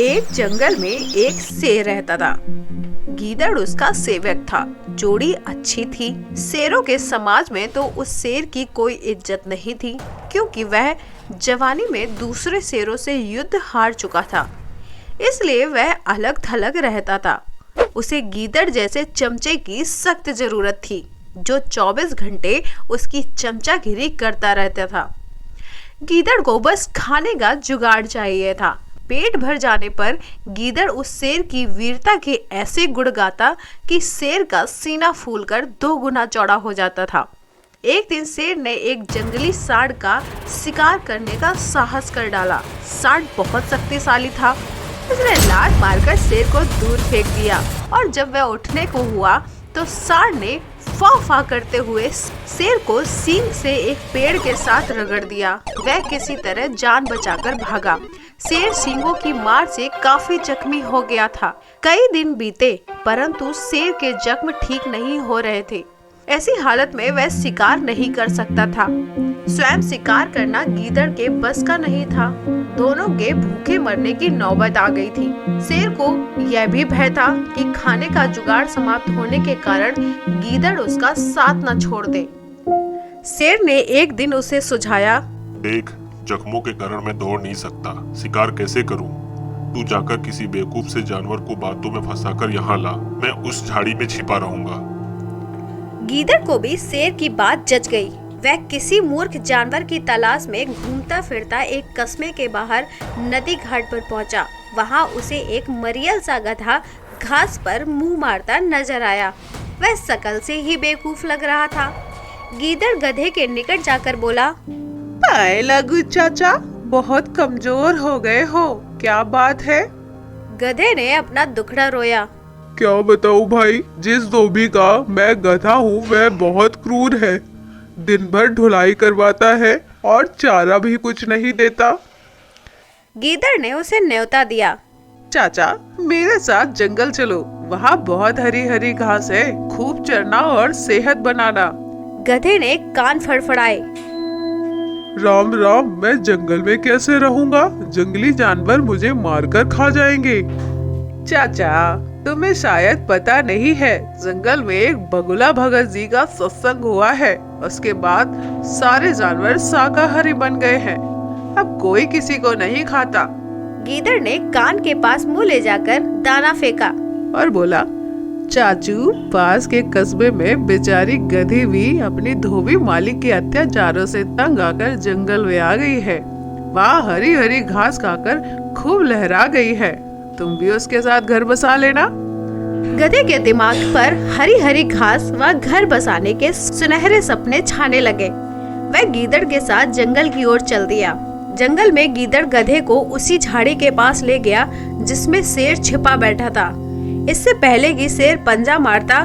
एक जंगल में एक शेर रहता था। गीदड़ उसका सेवक था। जोड़ी अच्छी थी। शेरों के समाज में तो उस शेर की कोई इज्जत नहीं थी, क्योंकि वह जवानी में दूसरे शेरों से युद्ध हार चुका था। इसलिए वह अलग थलग रहता था। उसे गीदड़ जैसे चमचे की सख्त जरूरत थी, जो 24 घंटे उसकी चमचागिरी करता रहता था। गीदड़ को बस खाने का जुगाड़ चाहिए था। पेट भर जाने पर गीदड़ उस शेर की वीरता के ऐसे गुण गाता कि शेर का सीना फूलकर 2 गुना चौड़ा हो जाता था। एक दिन शेर ने एक जंगली सांड का शिकार करने का साहस कर डाला। सांड बहुत शक्तिशाली था। उसने लात मारकर शेर को दूर फेंक दिया और जब वह उठने को हुआ तो सांड ने फा फा करते हुए शेर को सींग से एक पेड़ के साथ रगड़ दिया। वह किसी तरह जान बचाकर भागा। शेर सींगों की मार से काफी जख्मी हो गया था। कई दिन बीते, परंतु शेर के जख्म ठीक नहीं हो रहे थे। ऐसी हालत में वह शिकार नहीं कर सकता था। स्वयं शिकार करना गीदड़ के बस का नहीं था। दोनों के भूखे मरने की नौबत आ गई थी। शेर को यह भी भय था कि खाने का जुगाड़ समाप्त होने के कारण गीदड़ उसका साथ न छोड़ दे। शेर ने एक दिन उसे सुझाया, देख, जख्मों के कारण मैं दौड़ नहीं सकता। शिकार कैसे करूं? तू जाकर किसी बेवकूफ से जानवर को बातों में फंसाकर यहाँ ला। मैं उस झाड़ी में छिपा रहूंगा। गीदड़ को भी शेर की बात जच गई। वह किसी मूर्ख जानवर की तलाश में घूमता फिरता एक कस्बे के बाहर नदी घाट पर पहुंचा। वहां उसे एक मरियल सा गधा घास पर मुंह मारता नजर आया। वह शकल से ही बेवकूफ लग रहा था। गीदड़ गधे के निकट जाकर बोला, पाए लगू चाचा, बहुत कमजोर हो गए हो, क्या बात है? गधे ने अपना दुखड़ा रोया। क्या बताऊं भाई, जिस धोबी का मैं गधा हूँ वह बहुत क्रूर है। दिन भर ढुलाई करवाता है और चारा भी कुछ नहीं देता। गीदड़ ने उसे न्योता दिया, चाचा मेरे साथ जंगल चलो, वहाँ बहुत हरी हरी घास है, खूब चरना और सेहत बनाना। गधे ने कान फड़फड़ाए। राम राम, मैं जंगल में कैसे रहूंगा? जंगली जानवर मुझे मारकर खा जाएंगे। चाचा तुम्हें शायद पता नहीं है, जंगल में एक बगुला भगत जी का सत्संग हुआ है। उसके बाद सारे जानवर शाकाहारी बन गए हैं। अब कोई किसी को नहीं खाता। गीदड़ ने कान के पास मुंह ले जाकर दाना फेंका और बोला, चाचू पास के कस्बे में बेचारी गधी भी अपनी धोबी मालिक के अत्याचारों से तंग आकर जंगल में आ गई है। वहाँ हरी हरी घास खाकर खूब लहरा गई है। तुम भी उसके साथ घर बसा लेना। गधे के दिमाग पर हरी हरी घास व घर बसाने के सुनहरे सपने छाने लगे। वह गीदड़ के साथ जंगल की ओर चल दिया। जंगल में गीदड़ गधे को उसी झाड़ी के पास ले गया जिसमें शेर छिपा बैठा था। इससे पहले कि शेर पंजा मारता,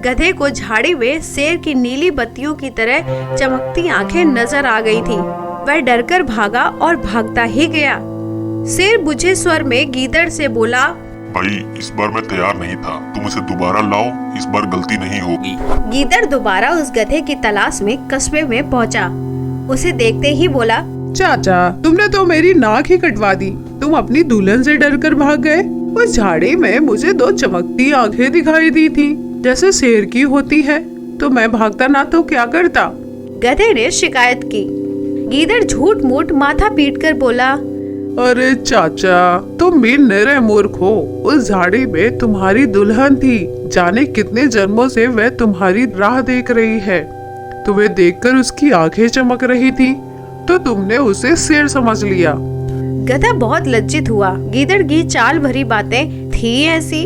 गधे को झाड़ी में शेर की नीली बत्तियों की तरह चमकती आंखें नजर आ गई थी। वह डरकर भागा और भागता ही गया। शेर बुझे स्वर में गीदड़ से बोला, भाई इस बार मैं तैयार नहीं था, तुम उसे दोबारा लाओ, इस बार गलती नहीं होगी। गीदड़ दोबारा उस गधे की तलाश में कस्बे में पहुंचा। उसे देखते ही बोला, चाचा तुमने तो मेरी नाक ही कटवा दी। तुम अपनी दुल्हन से डरकर भाग गए। उस झाड़ी में मुझे 2 चमकती आंखें दिखाई दी थी, जैसे शेर की होती है। तो मैं भागता ना तो क्या करता? गधे ने शिकायत की। गीदड़ झूठ मूठ माथा पीट कर बोला, अरे चाचा, तुम भी निरे मूर्ख हो। उस झाड़ी में तुम्हारी दुल्हन थी। जाने कितने जन्मों से वह तुम्हारी राह देख रही है। तुम्हें देखकर उसकी आंखें चमक रही थी, तो तुमने उसे शेर समझ लिया। गधा बहुत लज्जित हुआ। गीदड़ की चाल भरी बातें थी ऐसी।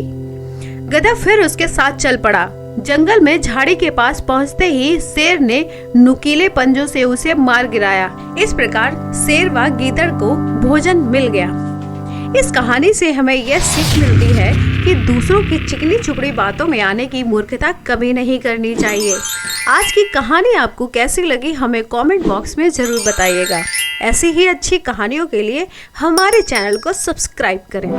गधा फिर उसके साथ चल पड़ा। जंगल में झाड़ी के पास पहुंचते ही शेर ने नुकीले पंजों से उसे मार गिराया। इस प्रकार शेर व गीदड़ को भोजन मिल गया। इस कहानी से हमें यह सीख मिलती है कि दूसरों की चिकनी चुपड़ी बातों में आने की मूर्खता कभी नहीं करनी चाहिए। आज की कहानी आपको कैसी लगी हमें कमेंट बॉक्स में जरूर बताइएगा। ऐसी ही अच्छी कहानियों के लिए हमारे चैनल को सब्सक्राइब करें।